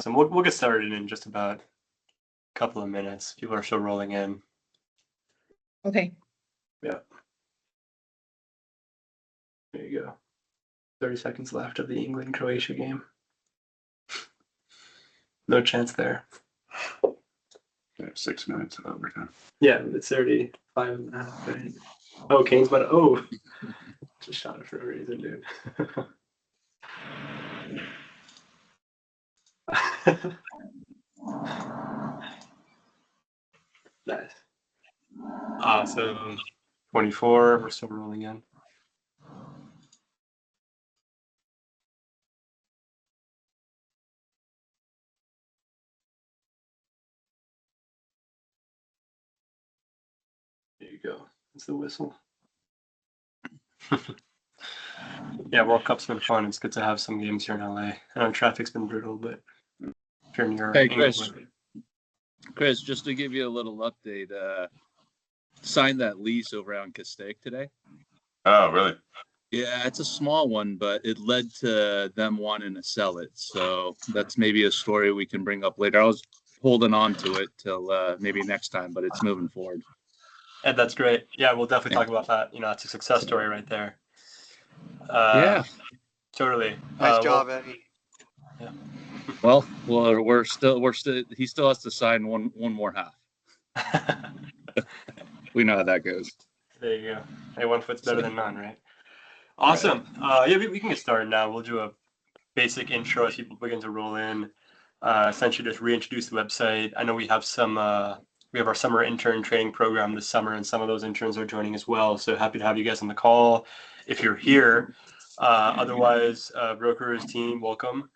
We'll get started in just about a couple of minutes. People are still rolling in. Okay. Yeah. There you go. 30 seconds left of the England-Croatia game. No chance there. Yeah, 6 minutes of overtime. Yeah, it's 35.5. Right? Oh, Kane's about to, just shot it for no reason, dude. Nice. Awesome. 24, we're still rolling in. There you go. That's the whistle. Yeah, World Cup's been fun. It's good to have some games here in LA. I know traffic's been brutal, but if you're near Hey, England, Chris, just to give you a little update, signed that lease over on Castaic today. Oh, really? Yeah, it's a small one, but it led to them wanting to sell it. So that's maybe a story we can bring up later. I was holding on to it till maybe next time, but it's moving forward. Ed, that's great. Yeah, we'll definitely talk about that. You know, it's a success story right there. Yeah. Totally. Nice job, Eddie. Yeah. Well, we're still. He still has to sign one more half. We know how that goes. There you go. Hey, one foot's better than none, right? Awesome. Right. Yeah, we can get started now. We'll do a basic intro as people begin to roll in. Essentially, just reintroduce the website. I know we have we have our summer intern training program this summer, and some of those interns are joining as well. So happy to have you guys on the call if you're here. Otherwise, brokers team, welcome.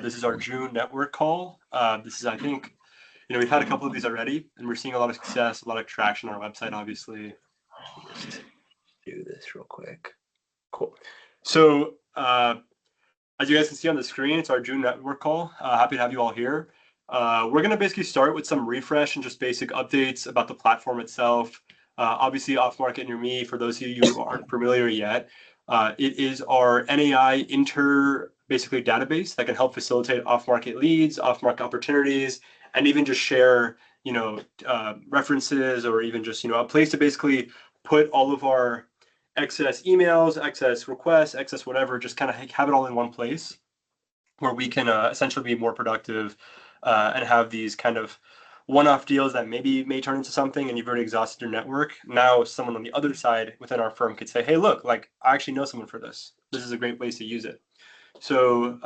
This is our June network call. This is, I think, we've had a couple of these already, and we're seeing a lot of success, a lot of traction on our website, obviously. Just do this real quick. Cool. So, as you guys can see on the screen, it's our June network call. Happy to have you all here. We're going to basically start with some refresh and just basic updates about the platform itself. Obviously, OffMarket near me, for those of you who aren't familiar yet, it is our NAI basically database that can help facilitate off-market leads, off-market opportunities, and even just share, references, or even just, a place to basically put all of our excess emails, excess requests, excess whatever, just kind of have it all in one place where we can essentially be more productive and have these kind of one-off deals that may turn into something, and you've already exhausted your network. Now someone on the other side within our firm could say, hey, look, like I actually know someone for this. This is a great place to use it. So,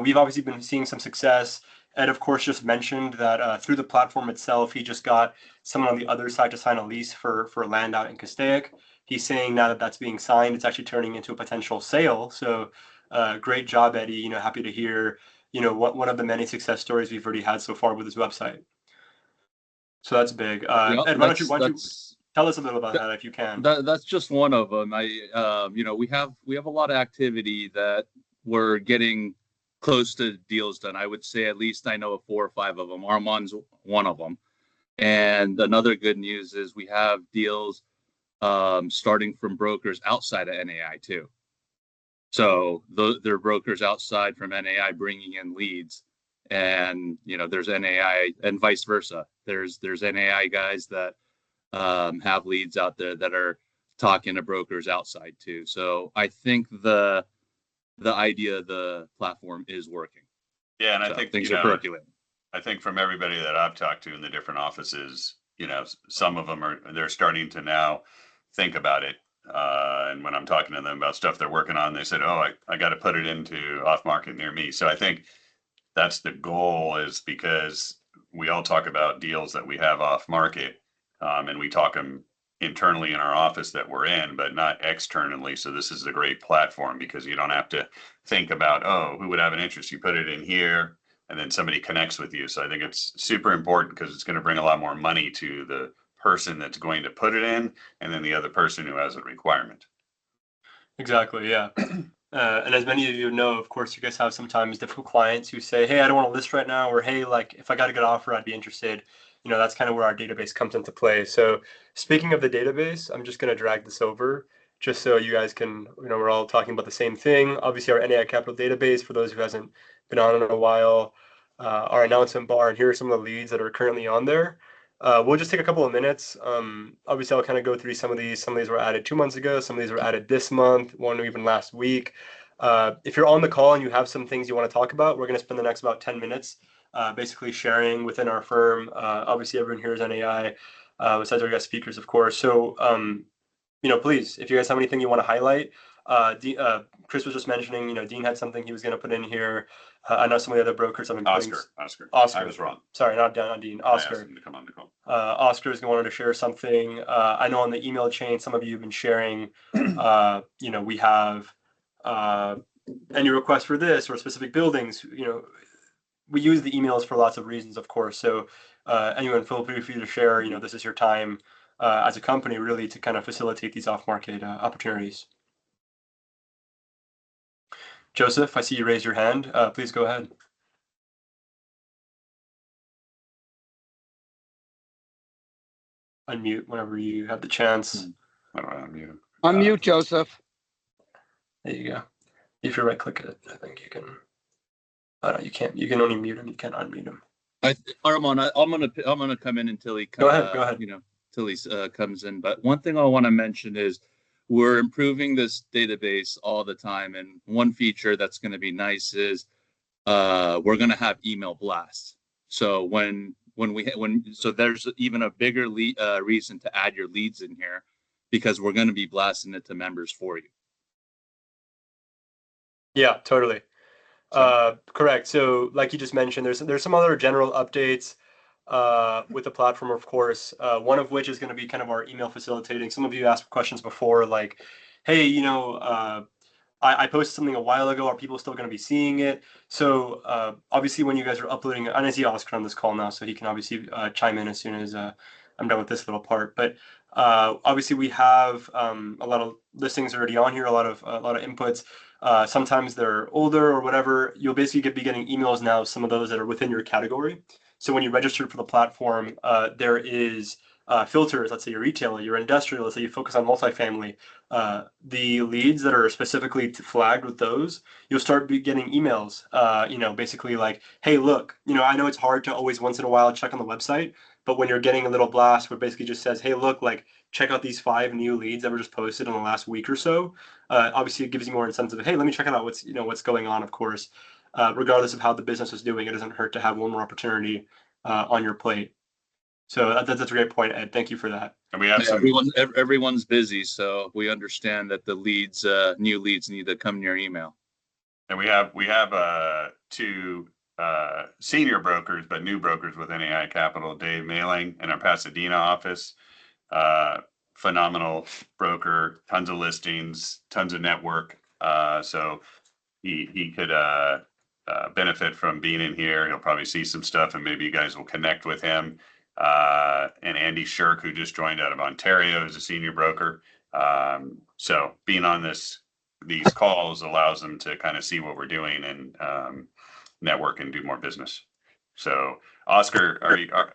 we've obviously been seeing some success. Ed, of course, just mentioned that through the platform itself, he just got someone on the other side to sign a lease for land out in Castaic. He's saying now that that's being signed, it's actually turning into a potential sale. So great job, Eddie. Happy to hear, one of the many success stories we've already had so far with this website. So that's big. Ed, why don't you tell us a little about that if you can? That's just one of them. We have a lot of activity that we're getting close to deals done. I would say at least I know of 4 or 5 of them. Armand's one of them. And another good news is we have deals starting from brokers outside of NAI too. So they're brokers outside from NAI bringing in leads, and there's NAI and vice versa. There's NAI guys that have leads out there that are talking to brokers outside too. So I think the idea of the platform is working. Yeah, and I think things are percolating. I think from everybody that I've talked to in the different offices, some of them they're starting to now think about it. And when I'm talking to them about stuff they're working on, they said, oh, I got to put it into OffMarket near me. So I think that's the goal, is because we all talk about deals that we have OffMarket, and we talk them internally in our office that we're in, but not externally. So this is a great platform because you don't have to think about, oh, who would have an interest? You put it in here and then somebody connects with you. So I think it's super important because it's going to bring a lot more money to the person that's going to put it in, and then the other person who has a requirement. Exactly, yeah. And as many of you know, of course, you guys have sometimes difficult clients who say, hey, I don't want to list right now, or hey, like if I got a good offer, I'd be interested. That's kind of where our database comes into play. So speaking of the database, I'm just going to drag this over just so you guys can, we're all talking about the same thing. Obviously, our NAI Capital database, for those who hasn't been on in a while, our announcement bar, and here are some of the leads that are currently on there. We'll just take a couple of minutes. Obviously, I'll kind of go through some of these. Some of these were added 2 months ago. Some of these were added this month, one even last week. If you're on the call and you have some things you want to talk about, we're going to spend the next about 10 minutes basically sharing within our firm. Obviously, everyone here is NAI, besides our guest speakers, of course. So, please, if you guys have anything you want to highlight, Chris was just mentioning, Dean had something he was going to put in here. I know some of the other brokers have been putting. Oscar. Oscar. I was wrong. Sorry, not Dean. I asked Oscar. him to come on the call. Oscar is wanted to share something. I know on the email chain, some of you have been sharing. We have any requests for this or specific buildings. We use the emails for lots of reasons, of course. So anyone, feel free for you to share. This is your time as a company, really, to kind of facilitate these off-market opportunities. Joseph, I see you raised your hand. Please go ahead. Unmute whenever you have the chance. How do I unmute? Unmute Joseph. There you go. If you right click it, I think you can. No, you can't. You can only mute him. You can't unmute him. Armand, I'm gonna come in until he Go ahead. Till he comes in. But one thing I want to mention is we're improving this database all the time, and one feature that's going to be nice is we're going to have email blasts. So so there's even a bigger reason to add your leads in here, because we're going to be blasting it to members for you. Yeah, totally. Correct. So like you just mentioned, there's some other general updates with the platform, of course, one of which is going to be kind of our email facilitating. Some of you asked questions before, like, hey, I posted something a while ago. Are people still going to be seeing it? So obviously when you guys are uploading, and I see Oscar on this call now, so he can obviously chime in as soon as I'm done with this little part. But obviously we have a lot of listings already on here, a lot of inputs. Sometimes they're older or whatever. You'll basically be getting emails now, some of those that are within your category. So when you register for the platform, there is filters. Let's say you're retailer, you're industrial, let's say you focus on multifamily. The leads that are specifically flagged with those, you'll start getting emails, basically like, hey, look, I know it's hard to always once in a while check on the website, but when you're getting a little blast where basically just says, hey, look, like, check out these 5 new leads that were just posted in the last week or so. Obviously, it gives you more incentive. Hey, let me check it out. What's going on, of course. Regardless of how the business is doing, it doesn't hurt to have one more opportunity on your plate. So that's a great point, Ed. Thank you for that. And we have Everyone's busy, so we understand that the leads, new leads, need to come in your email. And we have 2 senior brokers, but new brokers with NAI Capital, Dave Mailing in our Pasadena office. Phenomenal broker, tons of listings, tons of network. So he could benefit from being in here. He'll probably see some stuff, and maybe you guys will connect with him. And Andy Shirk, who just joined out of Ontario, is a senior broker. So being on these calls allows them to kind of see what we're doing and network and do more business. So Oscar,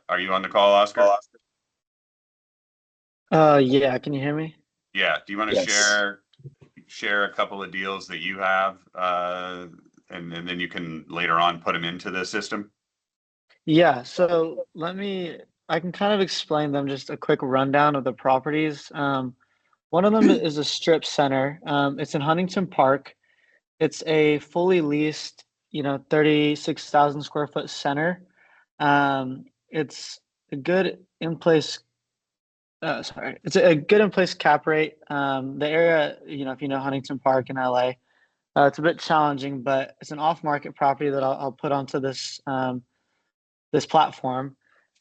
are you on the call, Oscar? Yeah, can you hear me? Yeah. Do you want to Yes. share a couple of deals that you have, and then you can later on put them into the system? Yeah, so I can kind of explain them, just a quick rundown of the properties. One of them is a strip center. It's in Huntington Park. It's a fully leased, 36,000 square foot center. It's a good in place. It's a good in place cap rate. The area, if you know Huntington Park in LA, it's a bit challenging, but it's an off-market property that I'll put onto this platform.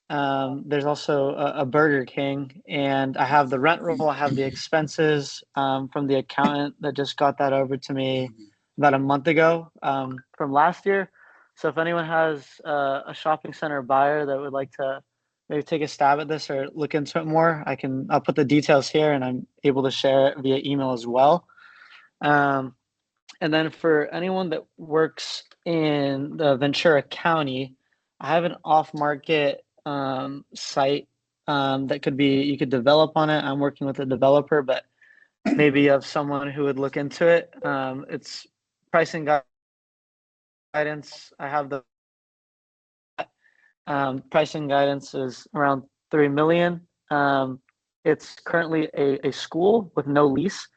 There's also a Burger King, and I have the rent roll. I have the expenses from the accountant that just got that over to me about a month ago from last year. So if anyone has a shopping center buyer that would like to maybe take a stab at this or look into it more, I'll put the details here, and I'm able to share it via email as well. And then for anyone that works in the Ventura County, I have an off-market site that you could develop on it. I'm working with a developer, but maybe you have someone who would look into it. It's pricing guidance. I have the Pricing guidance is around 3 million. It's currently a school with no lease,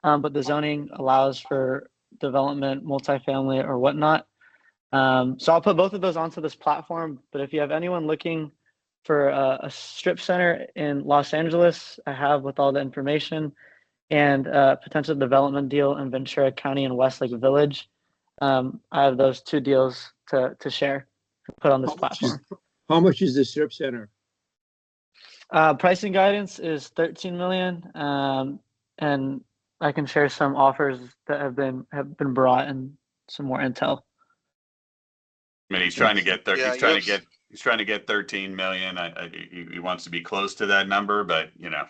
but the zoning allows for development, multifamily or whatnot. So I'll put both of those onto this platform. But if you have anyone looking for a strip center in Los Angeles, I have with all the information, and a potential development deal in Ventura County and Westlake Village. I have those two deals to share, put on this platform. How much is the strip center? Pricing guidance is 13 million, and I can share some offers that have been brought and some more intel. I mean, he's trying to get Yeah, he's trying to get 13 million. He wants to be close to that number, but you know,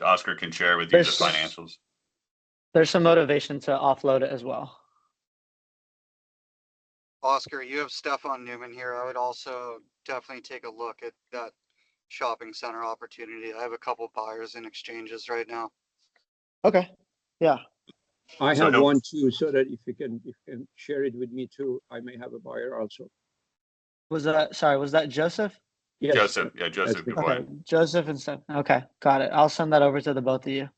Oscar can share with you the financials. There's some motivation to offload it as well. Oscar, you have Stefan Newman here. I would also definitely take a look at that shopping center opportunity. I have a couple buyers in exchanges right now. Okay. Yeah. I have one too, so that if you can share it with me too, I may have a buyer also. Was that Joseph? Yes. Joseph, yeah, Joseph. Good Okay, point. Joseph and Steph. Okay, got it. I'll send that over to the both of you.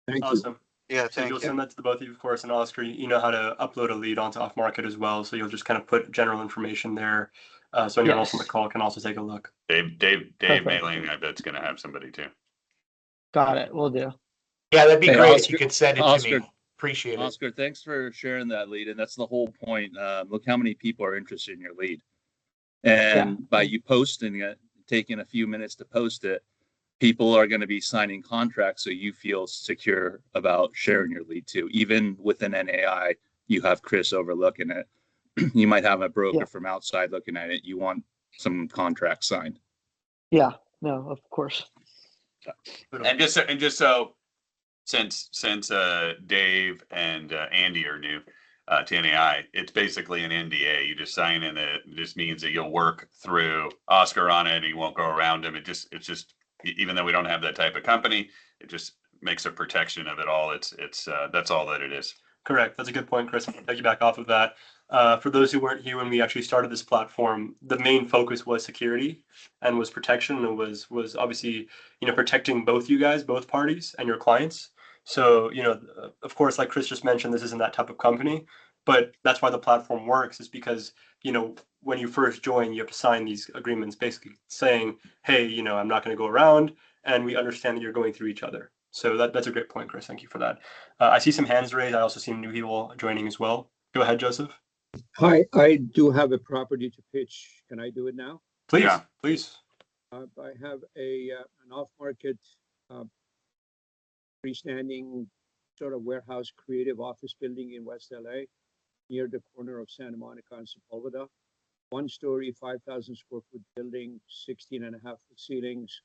Thank you. Awesome. Yeah, So thank you'll you. send that to the both of you, of course, and Oscar, you know how to upload a lead onto OffMarket as well. So you'll just kind of put general information there. So anyone else on the call can also take a look. Dave Perfect. Mailing, I bet's gonna have somebody too. Got it. We'll do. Yeah, that'd be Hey, great if Oscar- you could send it to Oscar- me. Appreciate it. Oscar, thanks for sharing that lead, and that's the whole point. Look how many people are interested in your lead, and by you posting it, taking a few minutes to post it, people are going to be signing contracts, so you feel secure about sharing your lead too. Even with an NAI, you have Chris overlooking it. You might have a broker from outside looking at it. You want some contracts signed. Yeah. No, of course. And just so, since Dave and Andy are new to NAI, it's basically an NDA. You just sign in it. It just means that you'll work through Oscar on it. And you won't go around him. It's just even though we don't have that type of company, it just makes a protection of it all. It's that's all that it is. Correct. That's a good point, Chris. I'll take you back off of that. For those who weren't here when we actually started this platform, the main focus was security and was protection, and was obviously, protecting both you guys, both parties, and your clients. So, of course, like Chris just mentioned, this isn't that type of company, but that's why the platform works, is because, when you first join, you have to sign these agreements basically saying, hey, I'm not going to go around, and we understand that you're going through each other. So that's a great point, Chris. Thank you for that. I see some hands raised. I also see new people joining as well. Go ahead, Joseph. Hi, I do have a property to pitch. Can I do it now? Please, Yeah. please. I have an off-market freestanding sort of warehouse creative office building in West LA near the corner of Santa Monica and Sepulveda. 1-story, 5,000 square foot building, 16.5-foot ceilings,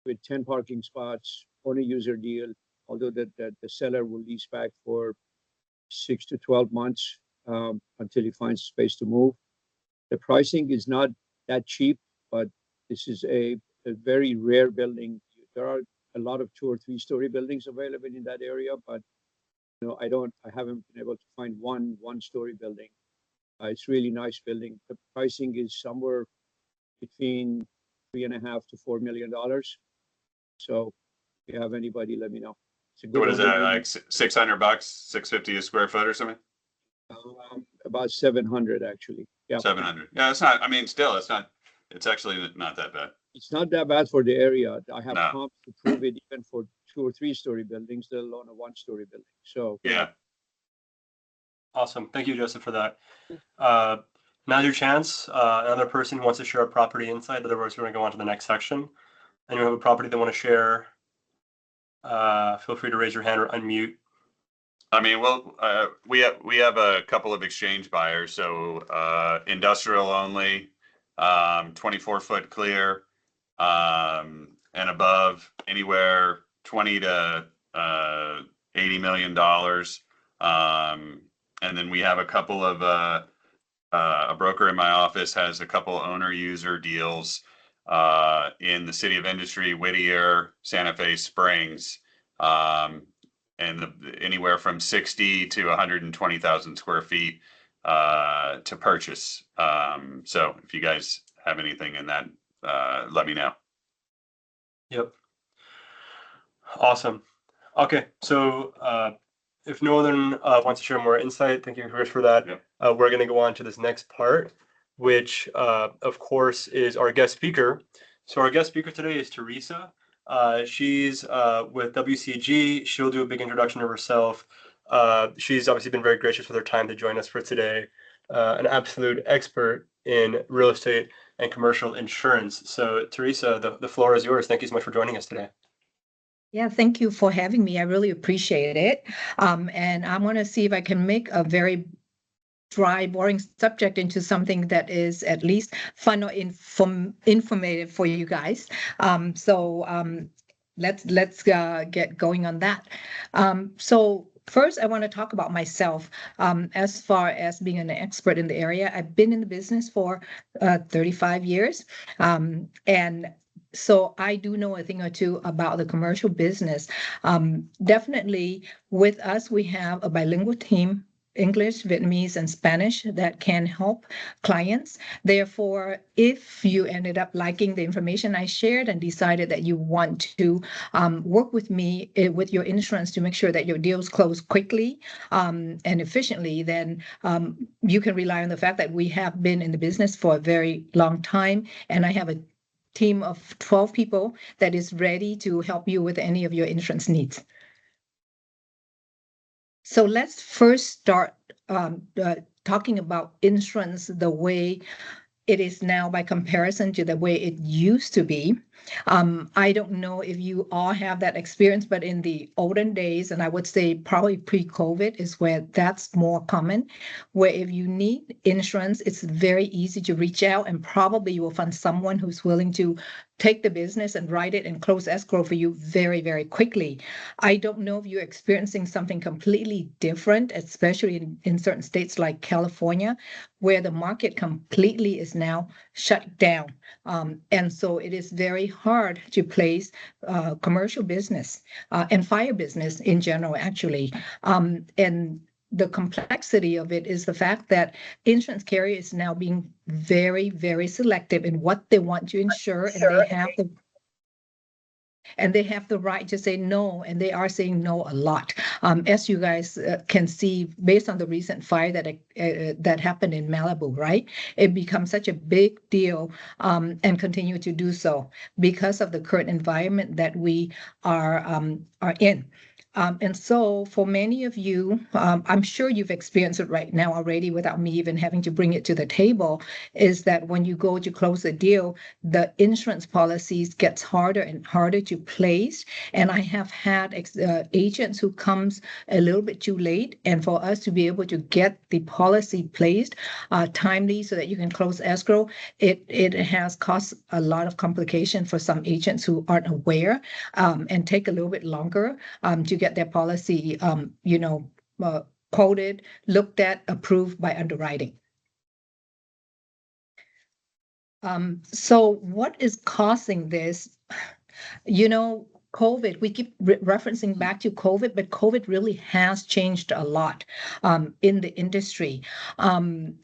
with 10 parking spots on a user deal, although the seller will lease back for 6 to 12 months until he finds space to move. The pricing is not that cheap, but this is a very rare building. There are a lot of 2 or 3-story buildings available in that area, but I haven't been able to find one 1-story building. It's really nice building. The pricing is somewhere between $3.5 to $4 million. So if you have anybody, let me know. What is that, like $600, $650 a square foot or something? About 700 actually. Yeah. 700. Yeah, it's not. I mean, still, it's actually not that bad. It's not that bad for the area. I have No. comps to prove it even for 2 or 3-story buildings, let alone a 1-story building. So Yeah. Awesome. Thank you, Joseph, for that. Now's your chance. Another person who wants to share a property insight. Otherwise, we're going to go on to the next section. And you have a property they want to share. Feel free to raise your hand or unmute. I mean, well, we have a couple of exchange buyers. So industrial only, 24-foot clear, and above, anywhere $20 to $80 million. And then we have a couple of a broker in my office has a couple owner user deals in the City of Industry, Whittier, Santa Fe Springs, and anywhere from 60 to 120,000 square feet. to purchase. So if you guys have anything in that, let me know. Yep. Awesome. Okay, so if no one wants to share more insight, thank you, Chris, for that. Yep. We're going to go on to this next part, which, of course, is our guest speaker. So our guest speaker today is Teresa. She's with WCG. She'll do a big introduction of herself. She's obviously been very gracious with her time to join us for today. An absolute expert in real estate and commercial insurance. So Teresa, the floor is yours. Thank you so much for joining us today. Yeah, thank you for having me. I really appreciate it. And I want to see if I can make a very dry, boring subject into something that is at least fun or informative for you guys. Let's get going on that. So first, I want to talk about myself. As far as being an expert in the area, I've been in the business for 35 years, and so I do know a thing or two about the commercial business. Definitely with us, we have a bilingual team, English, Vietnamese, and Spanish, that can help clients. Therefore, if you ended up liking the information I shared and decided that you want to work with me with your insurance to make sure that your deals close quickly and efficiently, then you can rely on the fact that we have been in the business for a very long time, and I have a team of 12 people that is ready to help you with any of your insurance needs. So let's first start talking about insurance the way it is now by comparison to the way it used to be. I don't know if you all have that experience, but in the olden days, and I would say probably pre-COVID is where that's more common, where if you need insurance, it's very easy to reach out, and probably you will find someone who's willing to take the business and write it and close escrow for you very, very quickly. I don't know if you're experiencing something completely different, especially in certain states like California, where the market completely is now shut down. And so it is very hard to place commercial business and fire business in general, actually. And the complexity of it is the fact that insurance carriers is now being very, very selective in what they want to insure, and they have the right to say no, and they are saying no a lot. As you guys can see, based on the recent fire that happened in Malibu, right? It becomes such a big deal and continue to do so because of the current environment that we are in. And so for many of you, I'm sure you've experienced it right now already without me even having to bring it to the table, is that when you go to close a deal, the insurance policies gets harder and harder to place. And I have had agents who comes a little bit too late, and for us to be able to get the policy placed timely so that you can close escrow, it has caused a lot of complication for some agents who aren't aware and take a little bit longer to get their policy, quoted, looked at, approved by underwriting. So what is causing this? COVID, we keep referencing back to COVID, but COVID really has changed a lot in the industry. And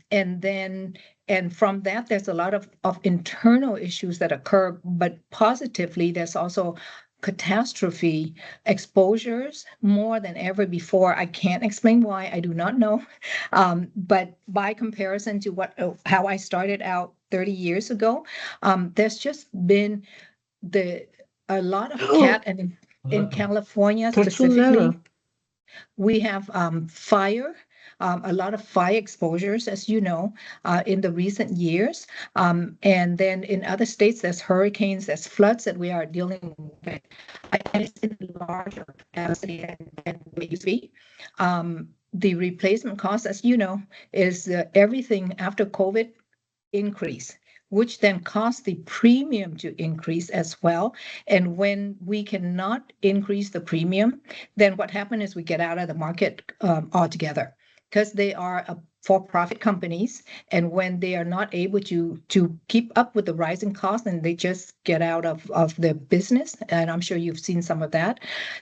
from that, there's a lot of internal issues that occur, but positively, there's also catastrophe exposures more than ever before. I can't explain why, I do not know. But by comparison to how I started out 30 years ago, there's just been a lot of cat, and in California specifically, we have fire. A lot of fire exposures, as you know, in the recent years. And then in other states, there's hurricanes, there's floods that we are dealing with. And it's in larger capacity than it used to be. The replacement cost, as you know, is everything after COVID increase, which then caused the premium to increase as well. And when we cannot increase the premium, then what happens is we get out of the market altogether. because they are for-profit companies, and when they are not able to keep up with the rising costs, and they just get out of the business, and I'm sure you've seen some of that.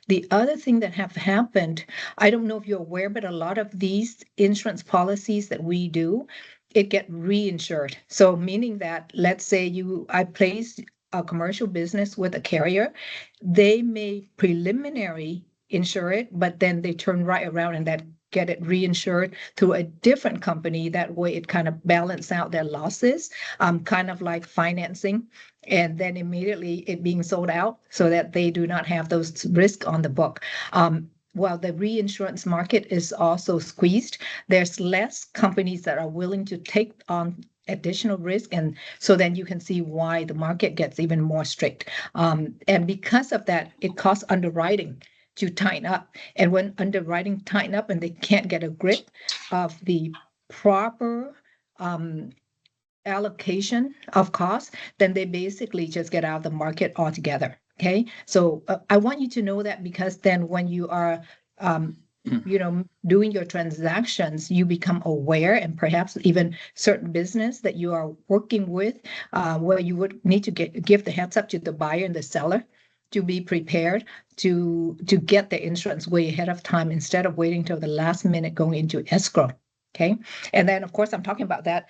The other thing that have happened, I don't know if you're aware, but a lot of these insurance policies that we do, it get reinsured. So meaning that, let's say I placed a commercial business with a carrier, they may preliminary insure it, but then they turn right around and get it reinsured through a different company. That way it kind of balance out their losses, kind of like financing, and then immediately it being sold out so that they do not have those risks on the book. While the reinsurance market is also squeezed, there's less companies that are willing to take on additional risk, and so then you can see why the market gets even more strict. And because of that, it costs underwriting to tighten up. And when underwriting tighten up and they can't get a grip of the proper allocation of costs, then they basically just get out of the market altogether. Okay, so I want you to know that, because then when you are doing your transactions, you become aware, and perhaps even certain business that you are working with, where you would need to give the heads up to the buyer and the seller to be prepared to get the insurance way ahead of time, instead of waiting till the last minute going into escrow. Okay, and then of course I'm talking about that,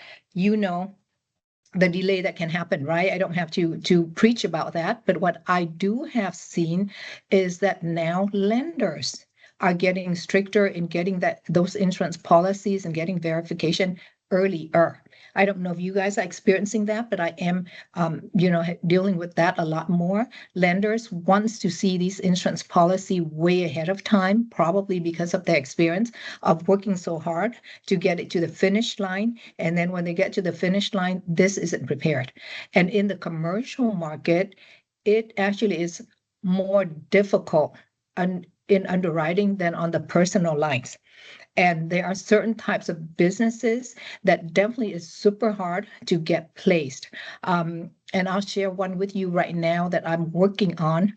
the delay that can happen, right? I don't have to preach about that, but what I do have seen is that now lenders are getting stricter in getting those insurance policies and getting verification earlier. I don't know if you guys are experiencing that, but I am, dealing with that a lot more. Lenders wants to see these insurance policy way ahead of time, probably because of their experience of working so hard to get it to the finish line. And then when they get to the finish line, this isn't prepared. And in the commercial market, it actually is more difficult in underwriting than on the personal lines. And there are certain types of businesses that definitely is super hard to get placed. And I'll share one with you right now that I'm working on.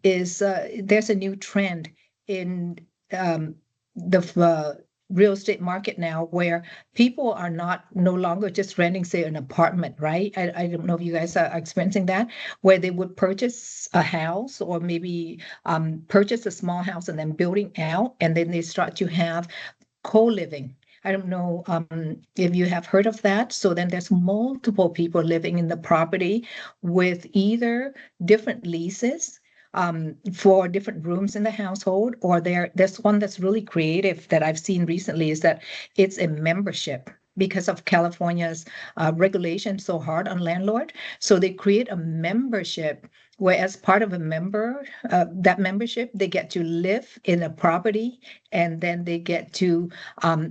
There's a new trend in the real estate market now, where people are no longer just renting, say, an apartment, right? I don't know if you guys are experiencing that, where they would purchase a house, or maybe purchase a small house and then building out, and then they start to have co-living. I don't know if you have heard of that. So then there's multiple people living in the property with either different leases for different rooms in the household, or there's one that's really creative that I've seen recently, is that it's a membership. Because of California's regulation so hard on landlord, so they create a membership where, as part of that membership, they get to live in a property, and then they get to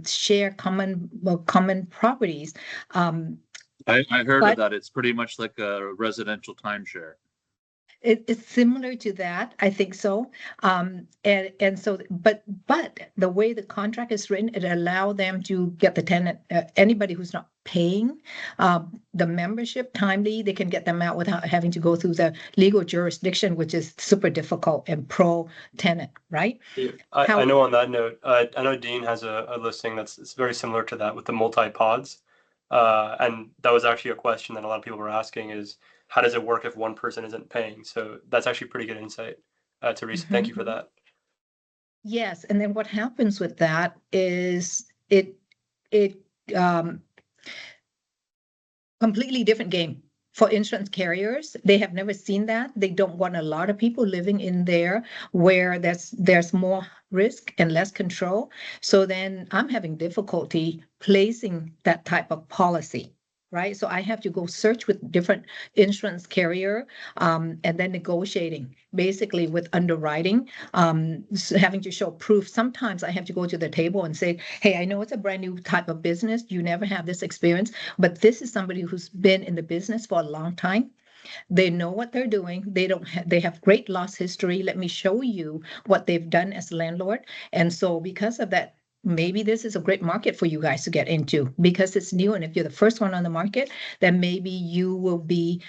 share common properties. I heard of that. It's pretty much like a residential timeshare. It's similar to that, I think so. And so, but the way the contract is written, it allow them to get the tenant, anybody who's not paying the membership timely, they can get them out without having to go through the legal jurisdiction, which is super difficult and pro-tenant, right? Yeah. I know on that note, I know Dean has a listing it's very similar to that with the multi-pods. And that was actually a question that a lot of people were asking, is how does it work if one person isn't paying? So that's actually pretty good insight, Teresa. Thank you for that. Yes, and then what happens with that is it completely different game for insurance carriers. They have never seen that. They don't want a lot of people living in there where there's more risk and less control. So then I'm having difficulty placing that type of policy, right? So I have to go search with different insurance carrier, and then negotiating basically with underwriting, having to show proof. Sometimes I have to go to the table and say, hey, I know it's a brand new type of business. You never have this experience, but this is somebody who's been in the business for a long time. They know what they're doing. They have great loss history. Let me show you what they've done as a landlord. And so because of that, maybe this is a great market for you guys to get into, because it's new. And if you're the first one on the market, then maybe you will be,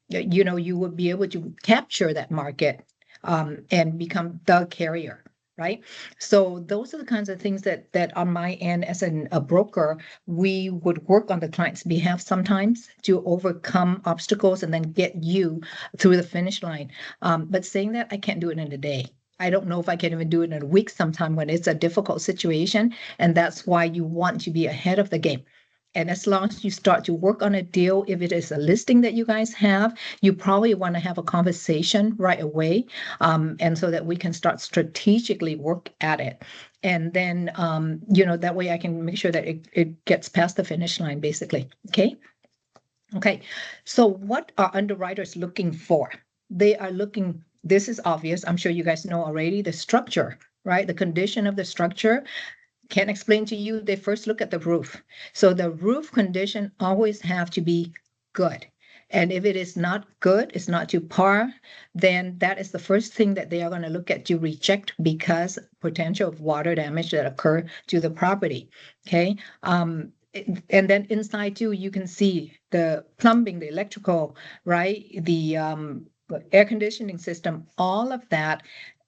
you will be able to capture that market and become the carrier, right? So those are the kinds of things that on my end as a broker, we would work on the client's behalf sometimes to overcome obstacles and then get you through the finish line. But saying that, I can't do it in a day. I don't know if I can even do it in a week sometime when it's a difficult situation. And that's why you want to be ahead of the game. And as long as you start to work on a deal, if it is a listing that you guys have, you probably want to have a conversation right away. And so that we can start strategically work at it. And then, that way I can make sure that it gets past the finish line, basically. Okay. Okay. So what are underwriters looking for? They are looking, this is obvious. I'm sure you guys know already, the structure, right? The condition of the structure. Can't explain to you, they first look at the roof. So the roof condition always have to be good. And if it is not good, it's not to par, then that is the first thing that they are going to look at to reject because potential of water damage that occur to the property. Okay. And then inside too, you can see the plumbing, the electrical, right? The air conditioning system, all of that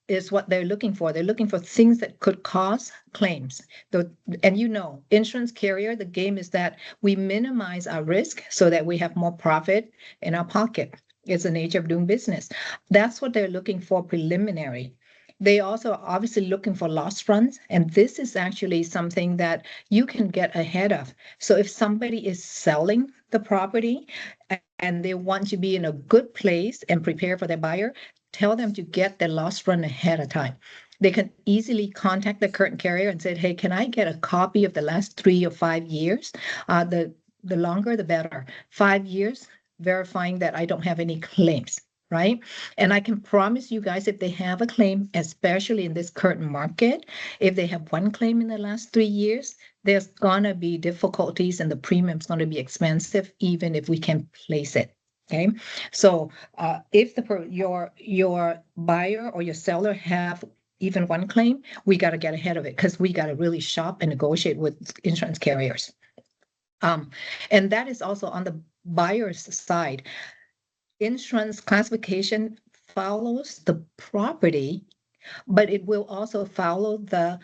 is what they're looking for. They're looking for things that could cause claims. And insurance carrier, the game is that we minimize our risk so that we have more profit in our pocket. It's the nature of doing business. That's what they're looking for preliminary. They also are obviously looking for loss runs, and this is actually something that you can get ahead of. So if somebody is selling the property and they want to be in a good place and prepare for their buyer, tell them to get their loss run ahead of time. They can easily contact the current carrier and say, hey, can I get a copy of the last 3 or 5 years? The longer, the better. 5 years, verifying that I don't have any claims, right? And I can promise you guys, if they have a claim, especially in this current market, if they have one claim in the last 3 years, there's gonna be difficulties and the premium's gonna be expensive, even if we can place it. Okay, so if your buyer or your seller have even one claim, we got to get ahead of it because we got to really shop and negotiate with insurance carriers. And that is also on the buyer's side. Insurance classification follows the property, but it will also follow the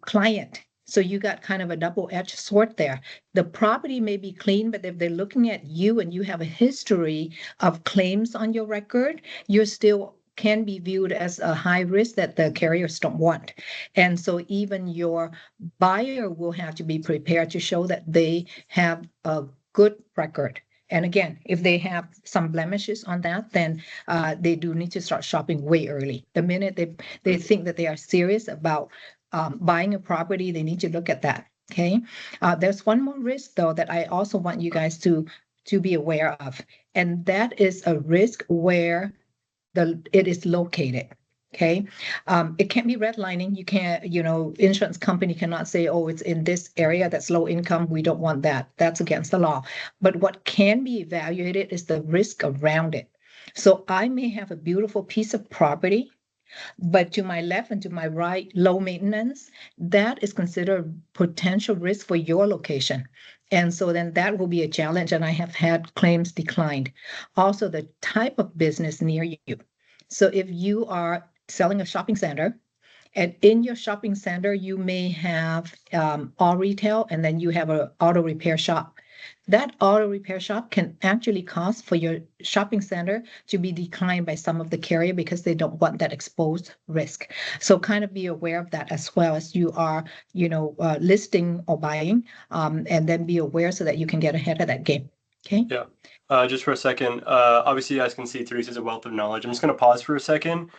client. So you got kind of a double-edged sword there. The property may be clean, but if they're looking at you and you have a history of claims on your record, you still can be viewed as a high risk that the carriers don't want. And so even your buyer will have to be prepared to show that they have a good record. And again, if they have some blemishes on that, then they do need to start shopping way early. The minute they think that they are serious about buying a property, they need to look at that. Okay. There's one more risk though that I also want you guys to be aware of, and that is a risk where it is located. Okay. It can't be redlining. You can't, insurance company cannot say, oh, it's in this area that's low income. We don't want that. That's against the law. But what can be evaluated is the risk around it. So I may have a beautiful piece of property, but to my left and to my right, low maintenance, that is considered potential risk for your location. And so then that will be a challenge. And I have had claims declined. Also, the type of business near you. So if you are selling a shopping center, and in your shopping center, you may have all retail, and then you have an auto repair shop. That auto repair shop can actually cause for your shopping center to be declined by some of the carrier because they don't want that exposed risk. So kind of be aware of that as well as you are, listing or buying, and then be aware so that you can get ahead of that game. Okay. Yeah. Just for a second, obviously you guys can see Teresa's a wealth of knowledge. I'm just going to pause for a second.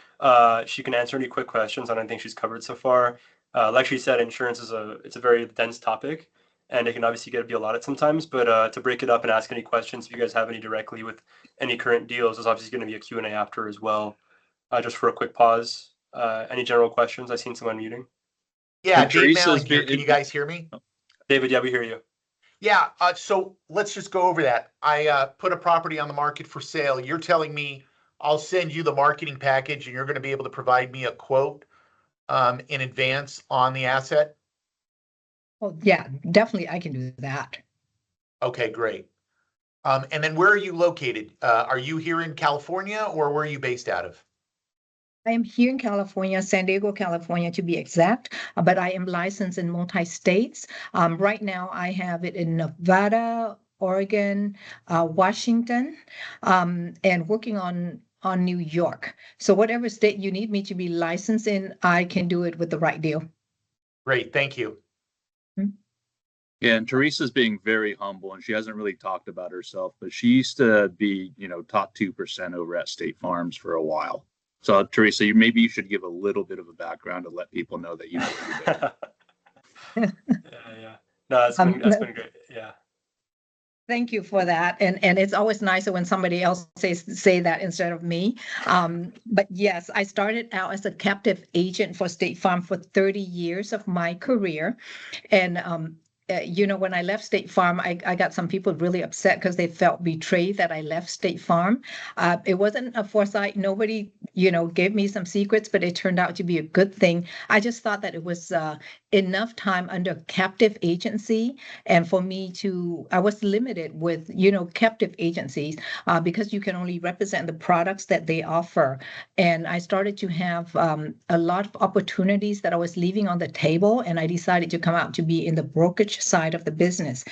She can answer any quick questions on anything she's covered so far. Like she said, insurance it's a very dense topic, and it can obviously be a lot at sometimes. But to break it up and ask any questions, if you guys have any directly with any current deals, there's obviously going to be a Q&A after as well. Just for a quick pause. Any general questions? I've seen someone muting. Yeah, And Dave Teresa's Malik here. been- Can you guys hear me? David, yeah, we hear you. Yeah, so let's just go over that. I put a property on the market for sale. You're telling me I'll send you the marketing package and you're going to be able to provide me a quote in advance on the asset? Oh, yeah, definitely I can do that. Okay, great. And then where are you located? Are you here in California or where are you based out of? I am here in California, San Diego, California, to be exact, but I am licensed in multi-states. Right now, I have it in Nevada, Oregon, Washington, and working on New York. So whatever state you need me to be licensed in, I can do it with the right deal. Great, thank you. Yeah, and Teresa's being very humble, and she hasn't really talked about herself, but she used to be, top 2% over at State Farms for a while. So, Teresa, maybe you should give a little bit of a background to let people know that you know what you're doing. Yeah. No, that's been great. Yeah. Thank you for that. And it's always nicer when somebody else say that instead of me. But yes, I started out as a captive agent for State Farm for 30 years of my career. And when I left State Farm, I got some people really upset because they felt betrayed that I left State Farm. It wasn't a foresight. Nobody, gave me some secrets, but it turned out to be a good thing. I just thought that it was enough time under captive agency. And for me I was limited with, captive agencies because you can only represent the products that they offer. And I started to have a lot of opportunities that I was leaving on the table. And I decided to come out to be in the brokerage side of the business.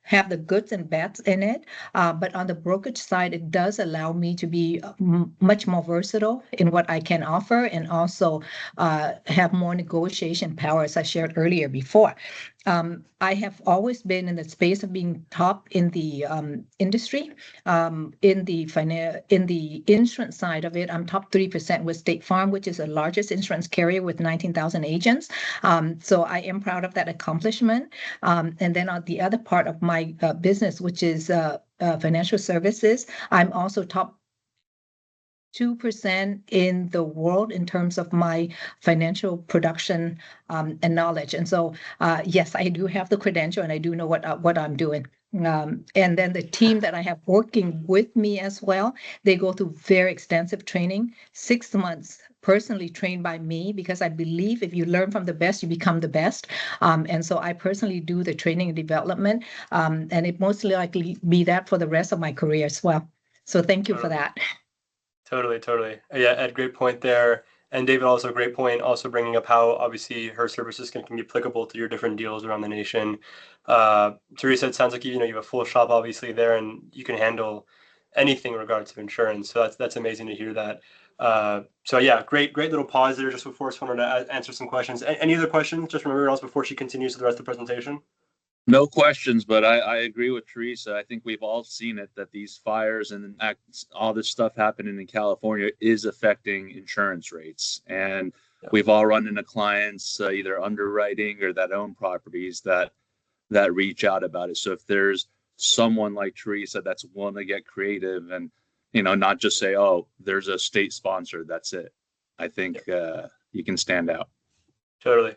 Have the goods and bads in it, but on the brokerage side, it does allow me to be much more versatile in what I can offer, and also have more negotiation power, as I shared earlier before. I have always been in the space of being top in the industry. In the insurance side of it, I'm top 3% with State Farm, which is the largest insurance carrier with 19,000 agents. So I am proud of that accomplishment. And then on the other part of my business, which is financial services, I'm also top 2% in the world in terms of my financial production and knowledge. And so, yes, I do have the credential and I do know what I'm doing. And then the team that I have working with me as well, they go through very extensive training, 6 months personally trained by me, because I believe if you learn from the best, you become the best. And so I personally do the training and development, and it most likely be that for the rest of my career as well. So thank you for that. Totally. Yeah, Ed, great point there. And David, also a great point, also bringing up how obviously her services can be applicable to your different deals around the nation. Teresa, it sounds like you have a full shop obviously there, and you can handle anything in regards to insurance. So that's amazing to hear that. So yeah, great little pause there just before someone to answer some questions. Any other questions just from everyone else before she continues to the rest of the presentation? No questions, but I agree with Teresa. I think we've all seen it, that these fires and all this stuff happening in California is affecting insurance rates. And we've all run into clients either underwriting or that own properties that reach out about it. So if there's someone like Teresa that's willing to get creative and, not just say, oh, there's a state sponsor, that's it. I think you can stand out. Totally.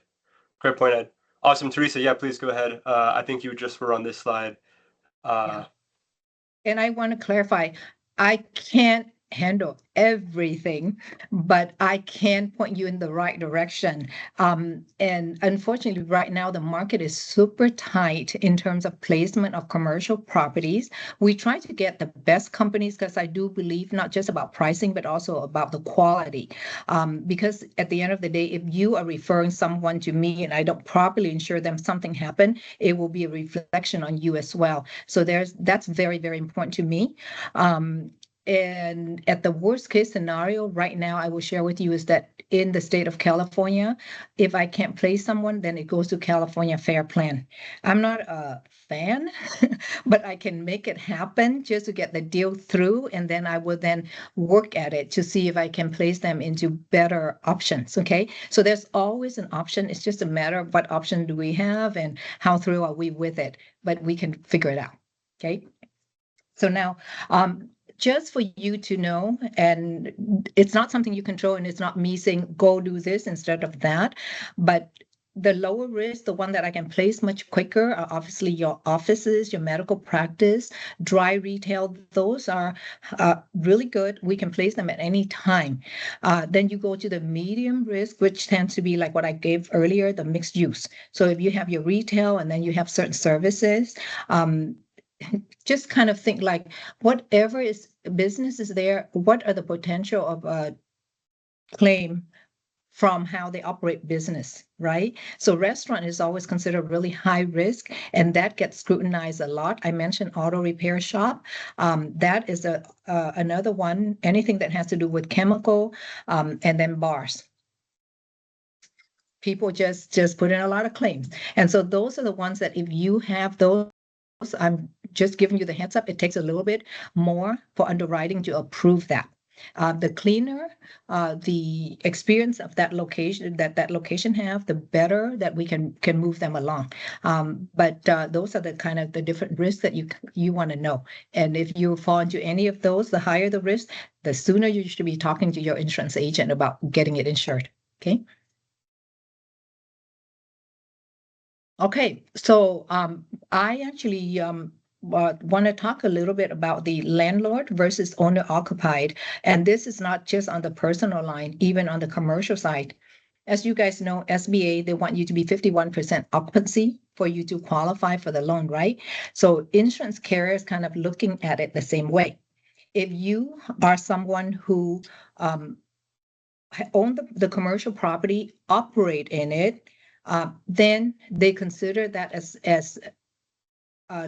Great point, Ed. Awesome. Teresa, yeah, please go ahead. I think you just were on this slide. And I want to clarify, I can't handle everything, but I can point you in the right direction. And unfortunately, right now, the market is super tight in terms of placement of commercial properties. We try to get the best companies because I do believe not just about pricing, but also about the quality. Because at the end of the day, if you are referring someone to me and I don't properly ensure them something happened, it will be a reflection on you as well. So that's very, very important to me. And at the worst case scenario right now, I will share with you is that in the state of California, if I can't place someone, then it goes to California Fair Plan. I'm not a fan, but I can make it happen just to get the deal through. And then I will then work at it to see if I can place them into better options. Okay. So there's always an option. It's just a matter of what option do we have and how through are we with it, but we can figure it out. Okay. So now, just for you to know, and it's not something you control, and it's not me saying, go do this instead of that, but the lower risk, the one that I can place much quicker, are obviously your offices, your medical practice, dry retail. Those are really good. We can place them at any time. Then you go to the medium risk, which tends to be like what I gave earlier, the mixed use. So if you have your retail and then you have certain services, just kind of think like whatever is business is there, what are the potential of claim from how they operate business, right? So restaurant is always considered really high risk, and that gets scrutinized a lot. I mentioned auto repair shop. That is another one, anything that has to do with chemical, and then bars. People just put in a lot of claims. And so those are the ones that if you have those, I'm just giving you the heads up, it takes a little bit more for underwriting to approve that. The cleaner the experience of that location have, the better that we can move them along. But those are the kind of the different risks that you want to know. And if you fall into any of those, the higher the risk, the sooner you should be talking to your insurance agent about getting it insured. Okay. Okay, so I actually want to talk a little bit about the landlord versus owner occupied. And this is not just on the personal line, even on the commercial side. As you guys know, SBA, they want you to be 51% occupancy for you to qualify for the loan, right? So insurance carriers kind of looking at it the same way. If you are someone who own the commercial property, operate in it, then they consider that as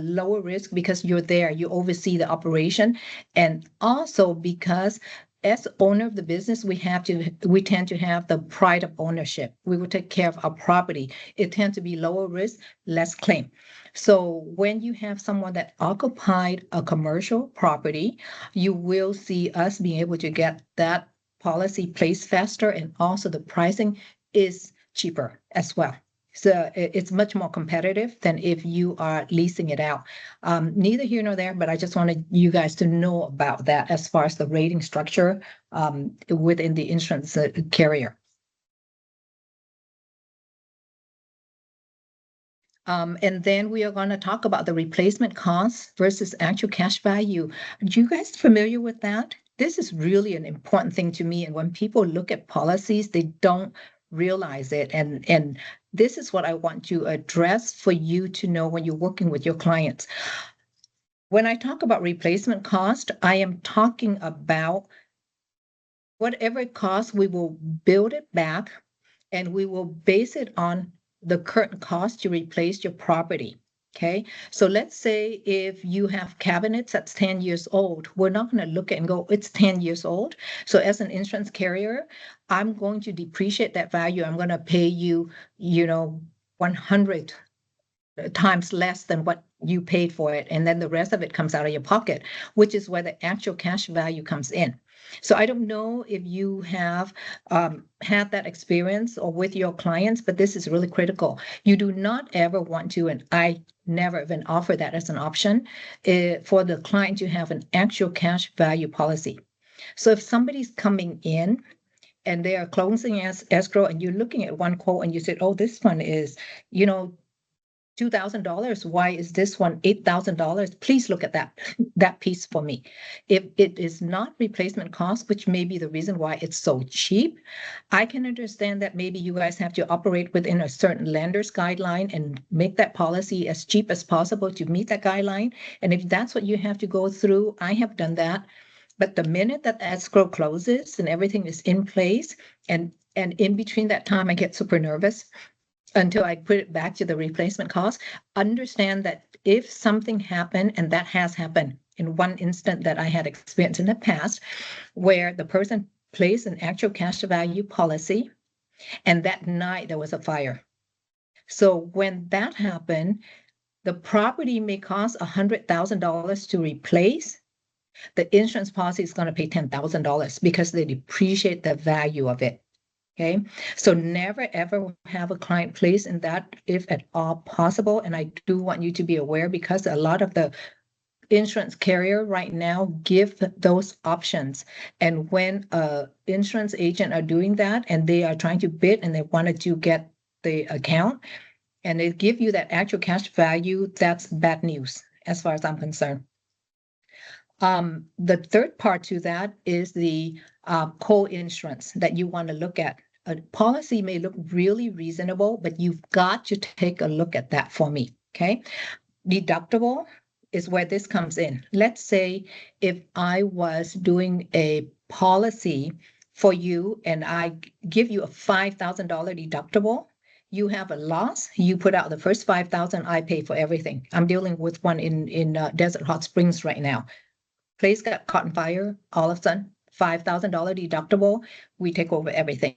lower risk because you're there, you oversee the operation, and also because as owner of the business, we tend to have the pride of ownership. We will take care of our property. It tends to be lower risk, less claim. So when you have someone that occupied a commercial property, you will see us being able to get that policy placed faster, and also the pricing is cheaper as well. So it's much more competitive than if you are leasing it out. Neither here nor there, but I just wanted you guys to know about that as far as the rating structure within the insurance carrier. And then we are going to talk about the replacement cost versus actual cash value. Are you guys familiar with that? This is really an important thing to me. And when people look at policies, they don't realize it. And this is what I want to address for you to know when you're working with your clients. When I talk about replacement cost, I am talking about whatever it costs, we will build it back, and we will base it on the current cost to replace your property. Okay, so let's say if you have cabinets that's 10 years old, we're not going to look at and go, it's 10 years old. So as an insurance carrier, I'm going to depreciate that value. I'm going to pay you, 100 times less than what you paid for it. And then the rest of it comes out of your pocket, which is where the actual cash value comes in. So I don't know if you have had that experience or with your clients, but this is really critical. You do not ever want to, and I never even offer that as an option, for the client to have an actual cash value policy. So if somebody's coming in and they are closing as escrow, and you're looking at one quote and you said, oh, this one is, $2,000. Why is this one $8,000? Please look at that piece for me. If it is not replacement cost, which may be the reason why it's so cheap, I can understand that maybe you guys have to operate within a certain lender's guideline and make that policy as cheap as possible to meet that guideline. And if that's what you have to go through, I have done that. But the minute that the escrow closes and everything is in place, and in between that time, I get super nervous until I put it back to the replacement cost. Understand that if something happened, and that has happened in one instant that I had experienced in the past, where the person placed an actual cash value policy, and that night there was a fire. So when that happened, the property may cost $100,000 to replace. The insurance policy is going to pay $10,000 because they depreciate the value of it. Okay, so never ever have a client place in that if at all possible. And I do want you to be aware, because a lot of the insurance carrier right now give those options. And when a insurance agent are doing that and they are trying to bid and they wanted to get the account and they give you that actual cash value, that's bad news as far as I'm concerned. The third part to that is the co-insurance that you want to look at. A policy may look really reasonable, but you've got to take a look at that for me, okay? Deductible is where this comes in. Let's say if I was doing a policy for you and I give you a $5,000 deductible, you have a loss, you put out the first 5,000, I pay for everything. I'm dealing with one in Desert Hot Springs right now. Place got caught on fire, all of a sudden, $5,000 deductible, we take over everything.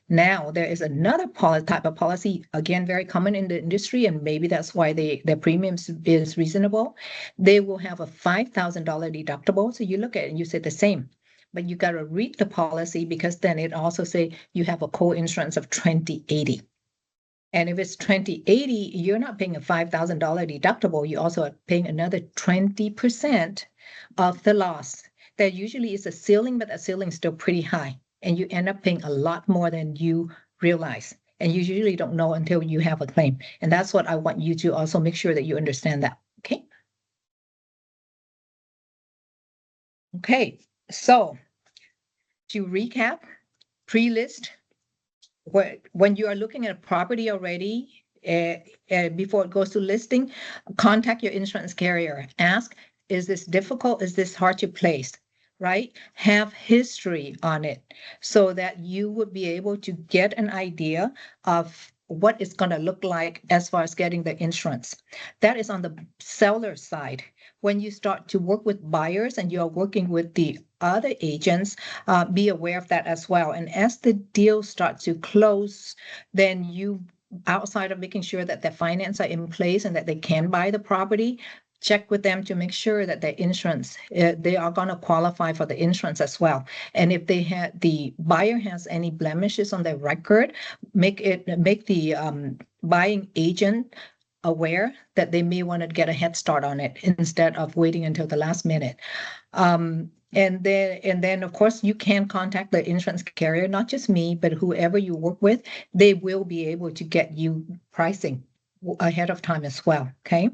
Now, there is another type of policy, again, very common in the industry, and maybe that's why their premiums is reasonable. They will have a $5,000 deductible. So you look at it and you say the same, but you got to read the policy because then it also say you have a co-insurance of 2080. And if it's 2080, you're not paying a $5,000 deductible. You also are paying another 20% of the loss. That usually is a ceiling, but that ceiling is still pretty high. And you end up paying a lot more than you realize. And you usually don't know until you have a claim. And that's what I want you to also make sure that you understand that. Okay. Okay. So to recap, pre-list, when you are looking at a property already, before it goes to listing, contact your insurance carrier. Ask, is this difficult? Is this hard to place? Right? Have history on it so that you would be able to get an idea of what it's going to look like as far as getting the insurance. That is on the seller side. When you start to work with buyers and you're working with the other agents, be aware of that as well. And as the deals start to close, then you, outside of making sure that the finance are in place and that they can buy the property, check with them to make sure that their insurance, they are going to qualify for the insurance as well. And if the buyer has any blemishes on their record, make the buying agent aware that they may want to get a head start on it instead of waiting until the last minute. And then of course you can contact the insurance carrier, not just me, but whoever you work with, they will be able to get you pricing ahead of time as well. Okay.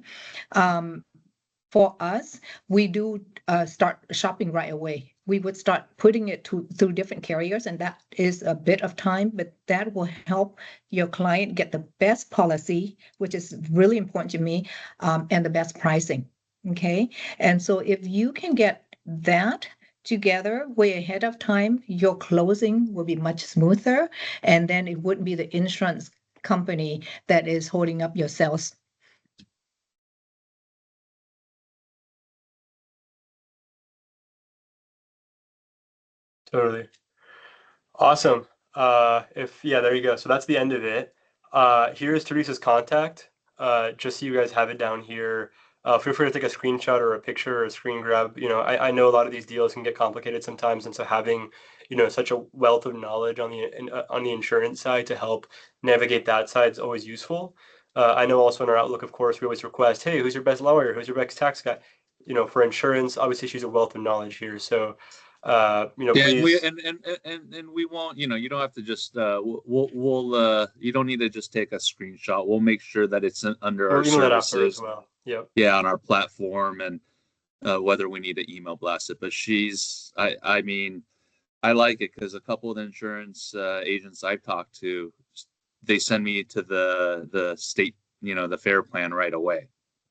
For us, we do start shopping right away. We would start putting it through different carriers, and that is a bit of time, but that will help your client get the best policy, which is really important to me, and the best pricing. Okay. And so if you can get that together way ahead of time, your closing will be much smoother, and then it wouldn't be the insurance company that is holding up your sales. Totally. Awesome. There you go. So that's the end of it. Here's Teresa's contact. Just so you guys have it down here. Feel free to take a screenshot or a picture or a screen grab. You know, I know a lot of these deals can get complicated sometimes, and so having, you know, such a wealth of knowledge on the insurance side to help navigate that side is always useful. I know also in our Outlook, of course, we always request, hey, who's your best lawyer? Who's your best tax guy? You know, for insurance, obviously she's a wealth of knowledge here. So you know, Yeah, please. and we won't, you know, you don't have to just we'll you don't need to just take a screenshot. We'll make sure that it's under our We'll email that after as services. well. Yep. Yeah, on our platform, and whether we need to email blast it. But I mean, I like it because a couple of the insurance agents I've talked to, they send me to the state, you know, the fair plan right away.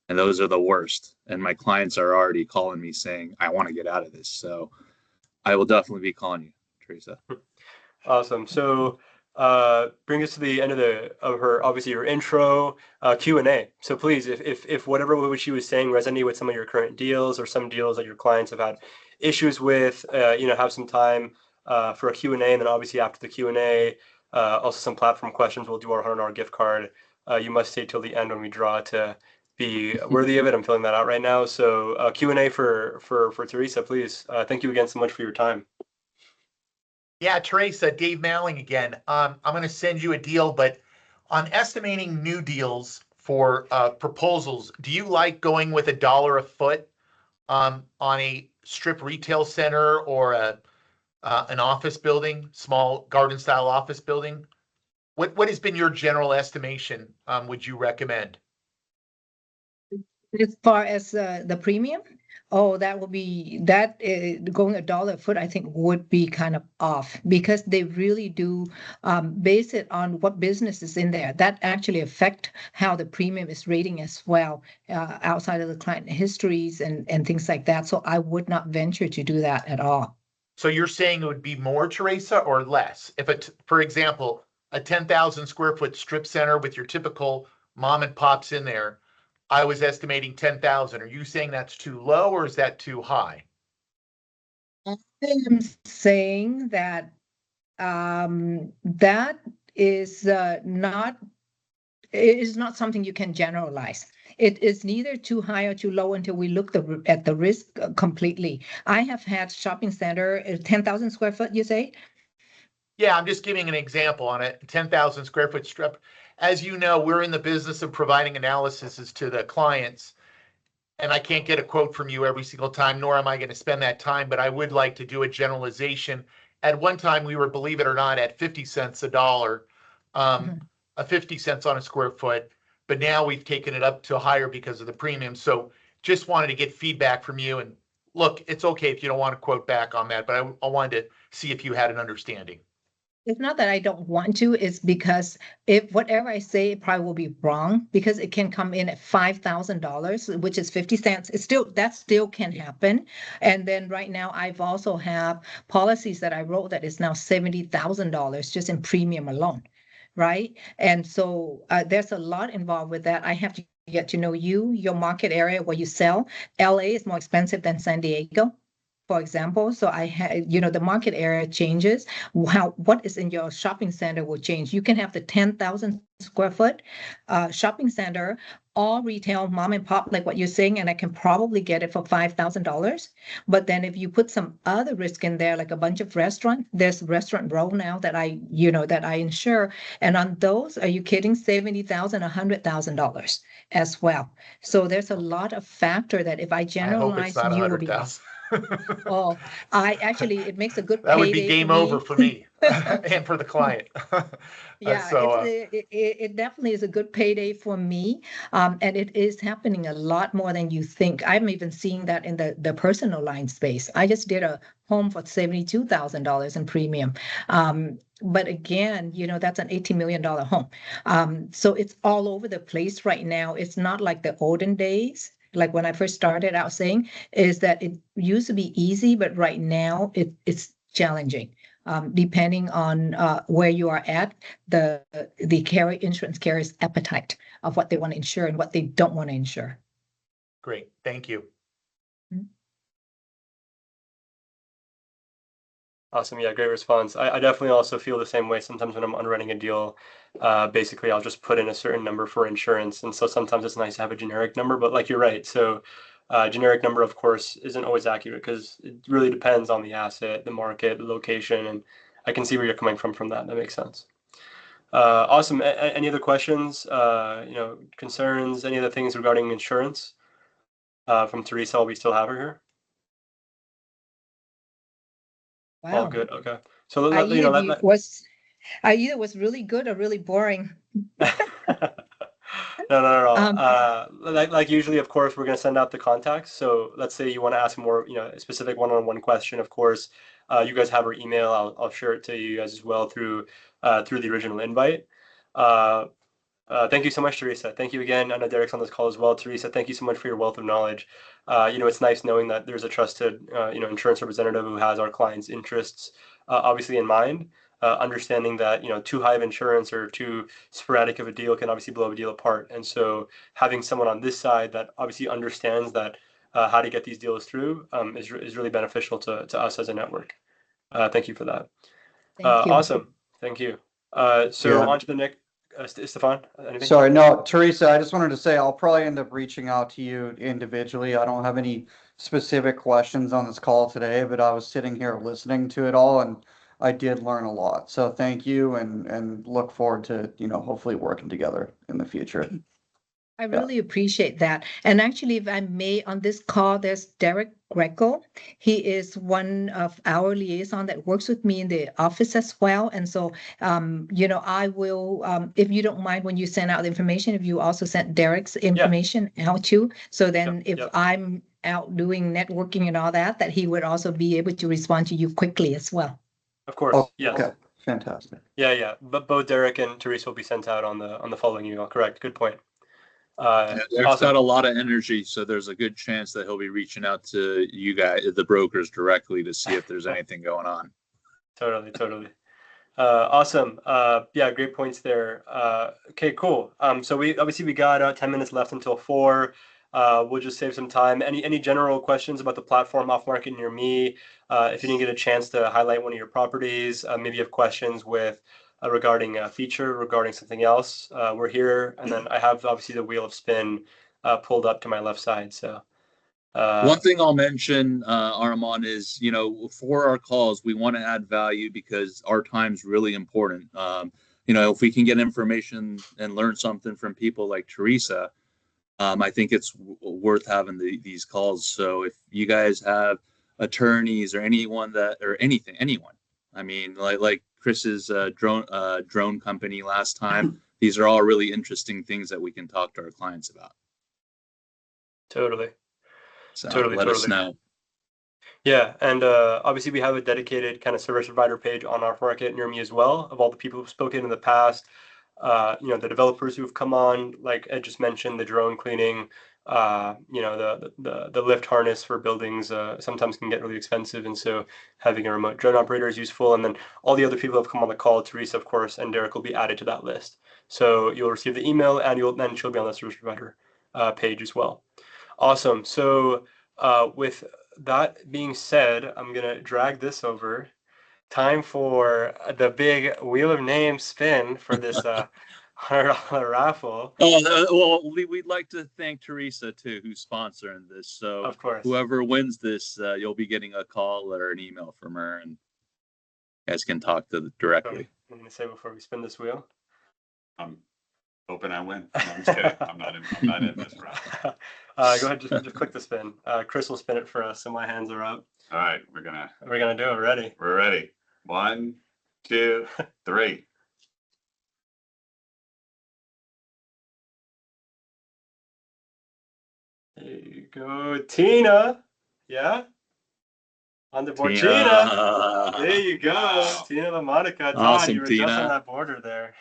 And those are the worst. And my clients are already calling me saying, I want to get out of this. So I will definitely be calling you, Teresa. Awesome. So bring us to the end of her intro, Q&A. So please, if whatever what she was saying resonated with some of your current deals or some deals that your clients have had issues with, you know, have some time for a Q&A, and then obviously after the Q&A, also some platform questions. We'll do our $100 gift card. You must stay till the end when we draw to be worthy of it. I'm filling that out right now. So Q&A for Teresa, please. Thank you again so much for your time. Yeah, Teresa, Dave Malling again. I'm going to send you a deal, but on estimating new deals for proposals, do you like going with $1 a foot on a strip retail center or an office building, small garden style office building? What has been your general estimation? Would you recommend? As far as the premium, that will be going $1 a foot, I think would be kind of off because they really do base it on what business is in there. That actually affect how the premium is rating as well, outside of the client histories and things like that. So I would not venture to do that at all. So you're saying it would be more, Teresa, or less? If it, for example, a 10,000 square foot strip center with your typical mom and pops in there, I was estimating 10,000. Are you saying that's too low or is that too high? I'm saying that that is not it is not something you can generalize. It is neither too high or too low until we look at the risk completely. I have had shopping center 10,000 square foot, you say? Yeah, I'm just giving an example on a 10,000 square foot strip. As you know, we're in the business of providing analyses to the clients. And I can't get a quote from you every single time, nor am I going to spend that time, but I would like to do a generalization. At one time, we were, believe it or not, at 50 cents a dollar, Mhm. a 50 cents on a square foot, but now we've taken it up to higher because of the premium. So just wanted to get feedback from you. And look, it's okay if you don't want to quote back on that, but I wanted to see if you had an understanding. It's not that I don't want to, it's because if whatever I say it probably will be wrong because it can come in at $5,000, which is 50 cents. It's still that still can happen. And then right now I've also have policies that I wrote that is now $70,000 just in premium alone, right? And so there's a lot involved with that. I have to get to know you, your market area where you sell. LA is more expensive than San Diego, for example. So I had, the market area changes. What is in your shopping center will change. You can have the 10,000 square foot shopping center, all retail, mom and pop, like what you're saying, and I can probably get it for $5,000. But then if you put some other risk in there, like a bunch of restaurant, there's restaurant row now that that I insure. And on those, are you kidding? $70,000, $100,000 as well. So there's a lot of factor that if I I hope it's generalize, not you will be. 100,000. Oh, it makes a good That would be payday game for over me. for me and for the client. Yeah, it definitely is a good payday for me. And it is happening a lot more than you think. I'm even seeing that in the personal line space. I just did a home for $72,000 in premium. But again, that's an $18 million home. So it's all over the place right now. It's not like the olden days. Like when I first started out saying, is that it used to be easy, but right now it's challenging. Depending on where you are at, the insurance carrier's appetite of what they want to insure and what they don't want to insure. Great, thank you. Awesome. Yeah, great response. I definitely also feel the same way. Sometimes when I'm underwriting a deal, basically I'll just put in a certain number for insurance. And so sometimes it's nice to have a generic number, but like you're right. So generic number, of course, isn't always accurate because it really depends on the asset, the market, the location. And I can see where you're coming from that. That makes sense. Awesome. Any other questions, concerns, any other things regarding insurance from Teresa? We still have her here. All Wow. good. Okay. So Either was really good or really boring. No. Like usually, of course, we're going to send out the contacts. So let's say you want to ask more, a specific one-on-one question. Of course, you guys have our email. I'll share it to you guys as well through the original invite. Thank you so much, Teresa. Thank you again. I know Derek's on this call as well. Teresa, thank you so much for your wealth of knowledge. It's nice knowing that there's a trusted, insurance representative who has our clients' interests obviously in mind. Understanding that too high of insurance or too sporadic of a deal can obviously blow a deal apart. And so having someone on this side that obviously understands that how to get these deals through is really beneficial to us as a network. Thank you for that. Thank you. Awesome. Thank you. So on to the next. Stefan, anything? Sorry, no, Teresa, I just wanted to say I'll probably end up reaching out to you individually. I don't have any specific questions on this call today, but I was sitting here listening to it all and I did learn a lot. So thank you and look forward to, hopefully working together in the future. I really appreciate that. And actually, if I may, on this call, there's Derek Greco. He is one of our liaison that works with me in the office as well. And so, I will, if you don't mind, when you send out the information, if you also send Derek's information out too. So then if I'm out doing networking and all that he would also be able to respond to you quickly as well. Of course. Oh, yes. Okay. Fantastic. Yeah. But both Derek and Teresa will be sent out on the following email. Correct. Good point. Eric's got a lot of energy, so there's a good chance that he'll be reaching out to you guys, the brokers, directly to see if there's anything going on. Totally. Awesome. Yeah, great points there. Okay, cool. So we got 10 minutes left until 4. We'll just save some time. Any general questions about the platform Off Market near me? If you didn't get a chance to highlight one of your properties, maybe you have questions with regarding a feature, regarding something else, we're here. And then I have obviously the wheel of spin pulled up to my left side. So one thing I'll mention, Armand, is, for our calls, we want to add value because our time's really important. If we can get information and learn something from people like Teresa, I think it's worth having these calls. So if you guys have attorneys or anyone anyone, I mean, like Chris's drone company last time, these are all really interesting things that we can talk to our clients about. Totally. So let us know. Yeah, and obviously we have a dedicated kind of service provider page on Off Market near me as well, of all the people who've spoken in the past. The developers who've come on, like Ed just mentioned, the drone cleaning, the lift harness for buildings sometimes can get really expensive, and so having a remote drone operator is useful. And then all the other people who have come on the call, Teresa, of course, and Derek will be added to that list. So you'll receive the email, and then she'll be on the service provider page as well. Awesome. So with that being said, I'm gonna drag this over. Time for the big wheel of names spin for this $100 raffle. Well, we'd like to thank Teresa too, who's sponsoring this. So of course, whoever wins this, you'll be getting a call or an email from her, and you guys can talk to directly. I'm gonna say before we spin this wheel. I'm hoping I win. No, I'm just kidding. I'm not in this round. Go ahead, just click the spin. Chris will spin it for us, so my hands are up. All right, we're gonna do it. Ready? We're ready. 1, 2, 3. There you go, Tina. Yeah. On the board, Tina. There you go, wow. Tina LaMonica. Awesome, you were Tina. just on that border there.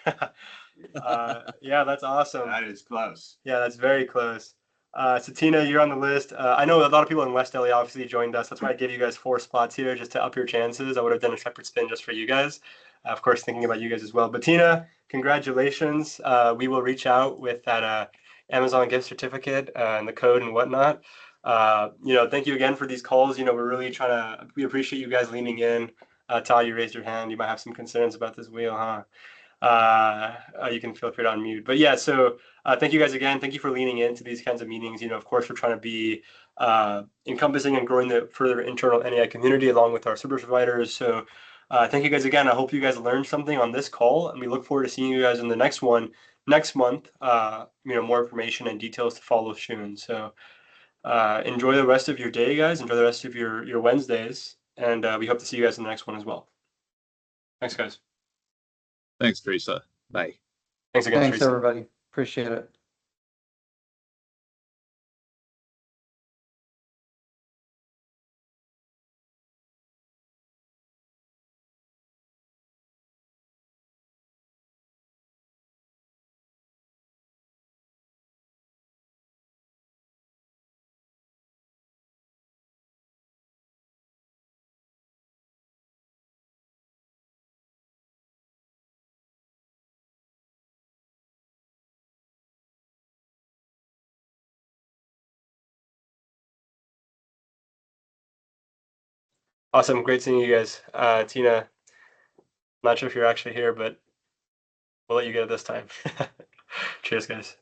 Yeah, that's awesome. That is close. Yeah, that's very close. So Tina, you're on the list. I know a lot of people in West LA obviously joined us. That's why I gave you guys 4 spots here just to up your chances. I would have done a separate spin just for you guys. Of course, thinking about you guys as well. But Tina, congratulations. We will reach out with that Amazon gift certificate and the code and whatnot. Thank you again for these calls. We're really we appreciate you guys leaning in. Tal, you raised your hand. You might have some concerns about this wheel, huh? You can feel free to unmute. But yeah, so thank you guys again. Thank you for leaning into these kinds of meetings. Of course, we're trying to be encompassing and growing the further internal NAI community along with our service providers. So thank you guys again. I hope you guys learned something on this call, and we look forward to seeing you guys in the next one next month. More information and details to follow soon. So enjoy the rest of your day, guys. Enjoy the rest of your Wednesdays, and we hope to see you guys in the next one as well. Thanks, guys. Thanks, Teresa. Bye. Thanks again, Thanks, Teresa. everybody. Appreciate it. Awesome. Great seeing you guys. Tina, not sure if you're actually here, but we'll let you get it this time. Cheers, guys.